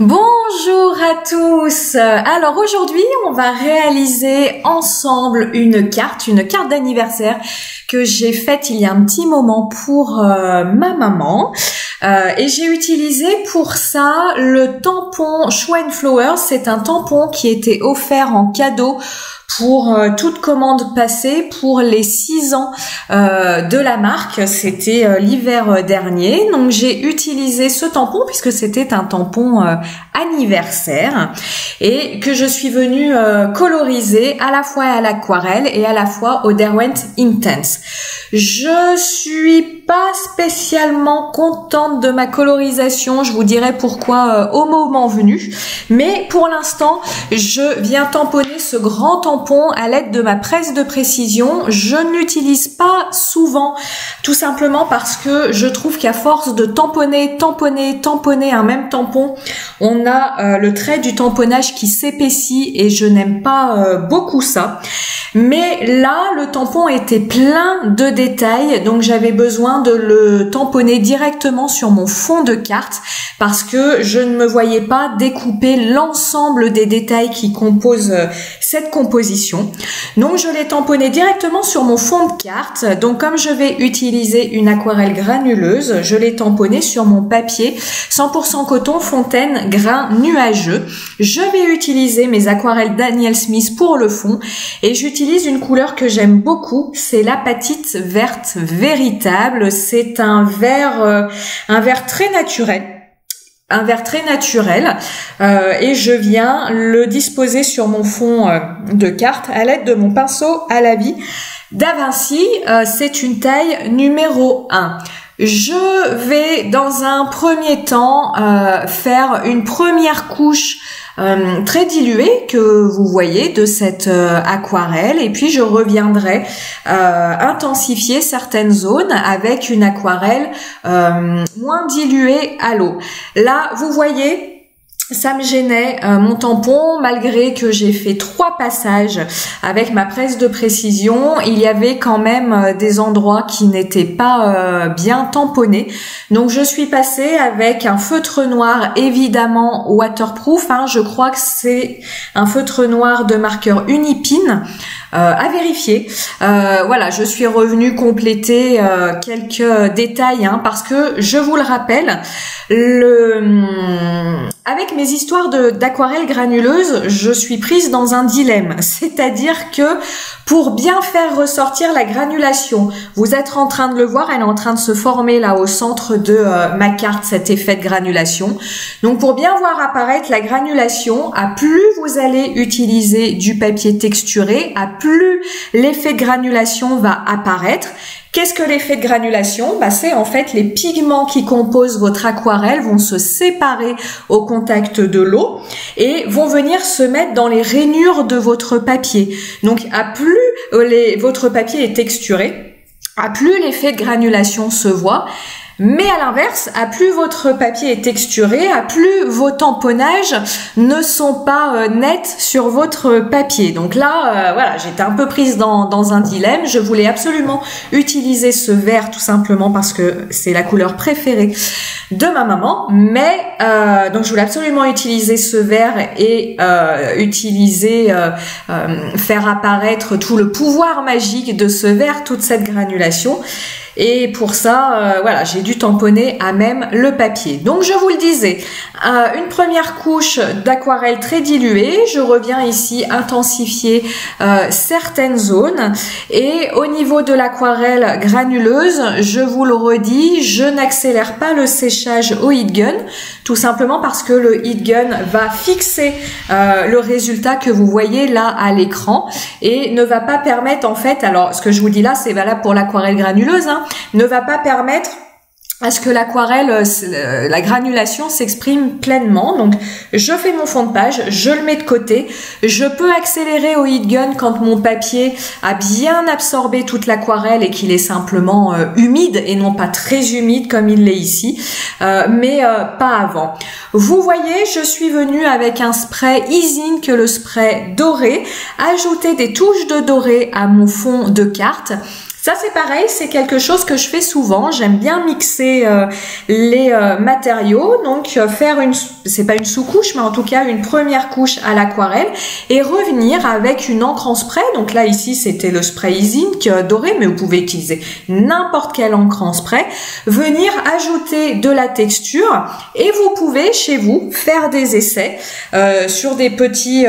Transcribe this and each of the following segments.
Bonjour à tous. Alors aujourd'hui, on va réaliser ensemble une carte d'anniversaire que j'ai faite il y a un petit moment pour ma maman. Et j'ai utilisé pour ça le tampon Schweinflower. C'est un tampon qui était offert en cadeau pour toute commande passée pour les 6 ans de la marque. C'était l'hiver dernier. Donc j'ai utilisé ce tampon puisque c'était un tampon anniversaire et que je suis venue coloriser à la fois à l'aquarelle et à la fois au Derwent Intense. Je suis pas spécialement contente de ma colorisation, je vous dirai pourquoi au moment venu, mais pour l'instant je viens tamponner ce grand tampon à l'aide de ma presse de précision. Je ne l'utilise pas souvent, tout simplement parce que je trouve qu'à force de tamponner un même tampon, on a le trait du tamponnage qui s'épaissit et je n'aime pas beaucoup ça. Mais là, le tampon était plein de détails, donc j'avais besoin de le tamponner directement sur mon fond de carte parce que je ne me voyais pas découper l'ensemble des détails qui composent cette composition. Donc je l'ai tamponné directement sur mon fond de carte. Donc comme je vais utiliser une aquarelle granuleuse, je l'ai tamponné sur mon papier 100% coton fontaine grain nuageux. Je vais utiliser mes aquarelles Daniel Smith pour le fond et j'utilise une couleur que j'aime beaucoup, c'est l'apatite verte véritable. C'est un vert très naturel. Un vert très naturel et je viens le disposer sur mon fond de carte à l'aide de mon pinceau à la vie Da Vinci. C'est une taille numéro 1. Je vais dans un premier temps faire une première couche très diluée que vous voyez de cette aquarelle et puis je reviendrai intensifier certaines zones avec une aquarelle moins diluée à l'eau. Là, vous voyez, ça me gênait mon tampon, malgré que j'ai fait 3 passages avec ma presse de précision, il y avait quand même des endroits qui n'étaient pas bien tamponnés. Donc je suis passée avec un feutre noir évidemment waterproof, je crois que c'est un feutre noir de marqueur Unipin. À vérifier. Voilà, je suis revenue compléter quelques détails parce que je vous le rappelle, avec mes histoires d'aquarelle granuleuse, je suis prise dans un dilemme. C'est-à-dire que pour bien faire ressortir la granulation, vous êtes en train de le voir, elle est en train de se former là au centre de ma carte, cet effet de granulation. Donc pour bien voir apparaître la granulation, à plus vous allez utiliser du papier texturé, à plus l'effet de granulation va apparaître. Qu'est-ce que l'effet de granulation? C'est en fait les pigments qui composent votre aquarelle vont se séparer au contact de l'eau et vont venir se mettre dans les rainures de votre papier. Donc à plus votre papier est texturé, à plus l'effet de granulation se voit. Mais à l'inverse, à plus votre papier est texturé, à plus vos tamponnages ne sont pas nets sur votre papier. Donc là, voilà, j'étais un peu prise dans un dilemme. Je voulais absolument utiliser ce vert tout simplement parce que c'est la couleur préférée de ma maman. Mais donc je voulais absolument utiliser ce vert et faire apparaître tout le pouvoir magique de ce vert, toute cette granulation. Et pour ça, voilà, j'ai dû tamponner à même le papier. Donc je vous le disais, une première couche d'aquarelle très diluée. Je reviens ici intensifier certaines zones. Et au niveau de l'aquarelle granuleuse, je vous le redis, je n'accélère pas le séchage au heat gun, tout simplement parce que le heat gun va fixer le résultat que vous voyez là à l'écran et ne va pas permettre en fait, alors ce que je vous dis là c'est valable pour l'aquarelle granuleuse, ne va pas permettre à ce que l'aquarelle, la granulation s'exprime pleinement. Donc je fais mon fond de page, je le mets de côté, je peux accélérer au heat gun quand mon papier a bien absorbé toute l'aquarelle et qu'il est simplement humide et non pas très humide comme il l'est ici, mais pas avant. Vous voyez, je suis venue avec un spray Ease Ink, le spray doré, ajouter des touches de doré à mon fond de carte. Ça c'est pareil, c'est quelque chose que je fais souvent. J'aime bien mixer les matériaux, donc faire c'est pas une sous-couche, mais en tout cas une première couche à l'aquarelle et revenir avec une encre en spray. Donc là ici c'était le spray Ink doré, mais vous pouvez utiliser n'importe quelle encre en spray. Venir ajouter de la texture et vous pouvez chez vous faire des essais sur des petites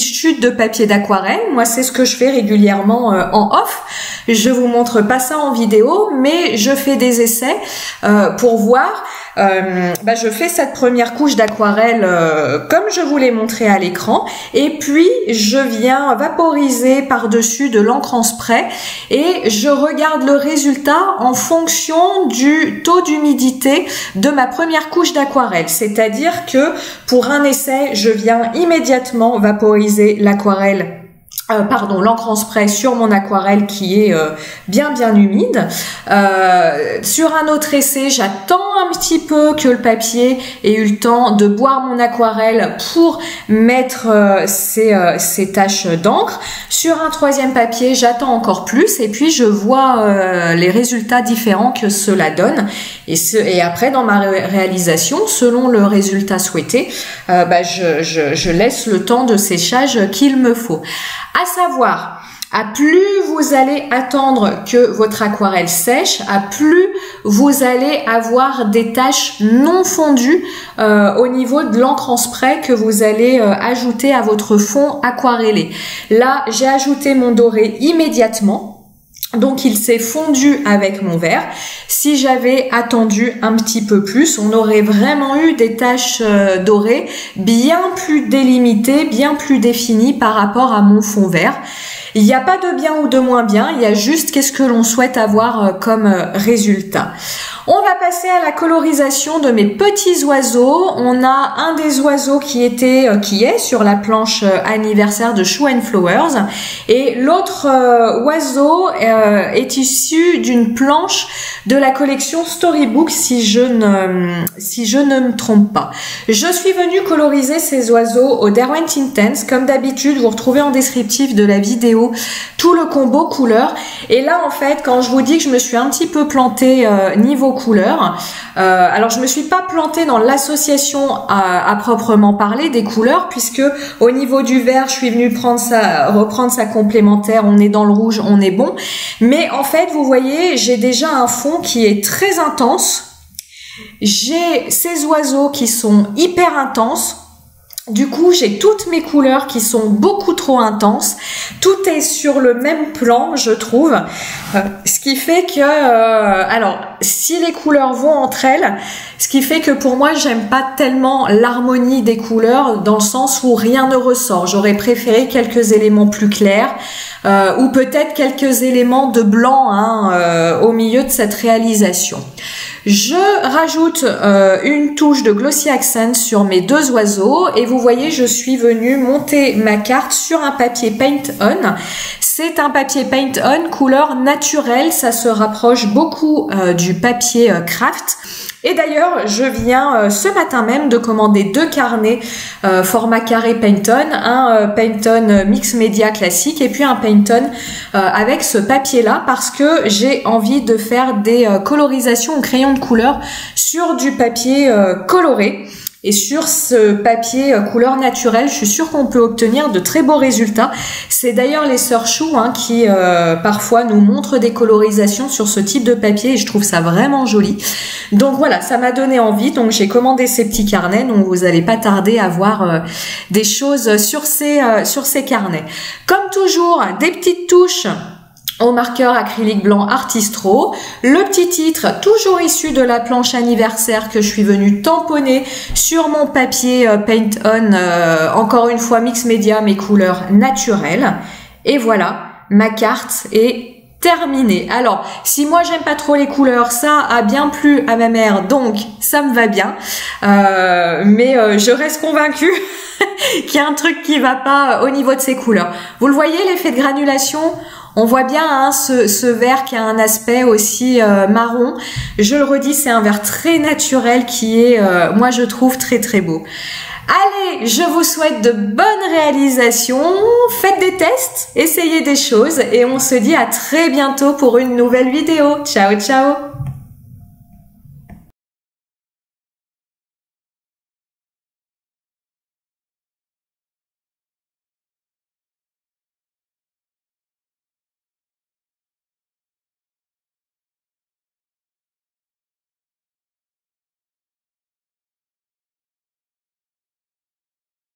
chutes de papier d'aquarelle. Moi c'est ce que je fais régulièrement en off. Je vous montre pas ça en vidéo, mais je fais des essais pour voir. Je fais cette première couche d'aquarelle comme je vous l'ai montré à l'écran, et puis je viens vaporiser par-dessus de l'encre en spray et je regarde le résultat en fonction du taux d'humidité de ma première couche d'aquarelle. C'est-à-dire que pour un essai, je viens immédiatement vaporiser l'aquarelle. L'encre en spray sur mon aquarelle qui est bien humide. Sur un autre essai, j'attends un petit peu que le papier ait eu le temps de boire mon aquarelle pour mettre ces taches d'encre. Sur un troisième papier, j'attends encore plus et puis je vois les résultats différents que cela donne. Et après, dans ma réalisation, selon le résultat souhaité, je laisse le temps de séchage qu'il me faut. À savoir, à plus vous allez attendre que votre aquarelle sèche, à plus vous allez avoir des taches non fondues au niveau de l'encre en spray que vous allez ajouter à votre fond aquarellé. Là, j'ai ajouté mon doré immédiatement. Donc il s'est fondu avec mon verre. Si j'avais attendu un petit peu plus, on aurait vraiment eu des taches dorées bien plus délimitées, bien plus définies par rapport à mon fond vert. Il n'y a pas de bien ou de moins bien, il y a juste qu'est-ce que l'on souhaite avoir comme résultat. On va passer à la colorisation de mes petits oiseaux. On a un des oiseaux qui est sur la planche anniversaire de Shoe & Flowers et l'autre oiseau est issu d'une planche de la collection Storybook si je ne me trompe pas. Je suis venue coloriser ces oiseaux au Derwent Intense. Comme d'habitude, vous retrouvez en descriptif de la vidéo tout le combo couleur. Et là, en fait, quand je vous dis que je me suis un petit peu plantée niveau couleur, alors je me suis pas plantée dans l'association à proprement parler des couleurs, puisque au niveau du vert, je suis venue reprendre sa complémentaire. On est dans le rouge, on est bon. Mais en fait, vous voyez, j'ai déjà un fond qui est très intense. J'ai ces oiseaux qui sont hyper intenses. Du coup, j'ai toutes mes couleurs qui sont beaucoup trop intenses. Tout est sur le même plan, je trouve. Ce qui fait que, alors, si les couleurs vont entre elles, ce qui fait que pour moi, j'aime pas tellement l'harmonie des couleurs dans le sens où rien ne ressort. J'aurais préféré quelques éléments plus clairs ou peut-être quelques éléments de blanc au milieu de cette réalisation. Je rajoute une touche de Glossy Accent sur mes deux oiseaux et vous voyez, je suis venue monter ma carte sur un papier Paint On. C'est un papier Paint On couleur naturelle, ça se rapproche beaucoup du papier Craft. Et d'ailleurs, je viens ce matin même de commander 2 carnets format carré Paint On, un Paint On Mix Media classique et puis un Paint On avec ce papier-là parce que j'ai envie de faire des colorisations au crayon de couleur sur du papier coloré. Et sur ce papier couleur naturelle, je suis sûre qu'on peut obtenir de très beaux résultats. C'est d'ailleurs les sœurs Chou qui parfois nous montrent des colorisations sur ce type de papier et je trouve ça vraiment joli. Donc voilà, ça m'a donné envie. Donc j'ai commandé ces petits carnets, donc vous n'allez pas tarder à voir des choses sur ces carnets. Comme toujours, des petites touches au marqueur acrylique blanc Artistro, le petit titre toujours issu de la planche anniversaire que je suis venue tamponner sur mon papier Paint On, encore une fois Mix Media, mes couleurs naturelles. Et voilà, ma carte est terminée. Alors, si moi j'aime pas trop les couleurs, ça a bien plu à ma mère, donc ça me va bien. Mais je reste convaincue qu'il y a un truc qui va pas au niveau de ces couleurs. Vous le voyez, l'effet de granulation? On voit bien ce vert qui a un aspect aussi marron. Je le redis, c'est un vert très naturel qui est, moi je trouve très très beau. Allez, je vous souhaite de bonnes réalisations, faites des tests, essayez des choses et on se dit à très bientôt pour une nouvelle vidéo. Ciao, ciao!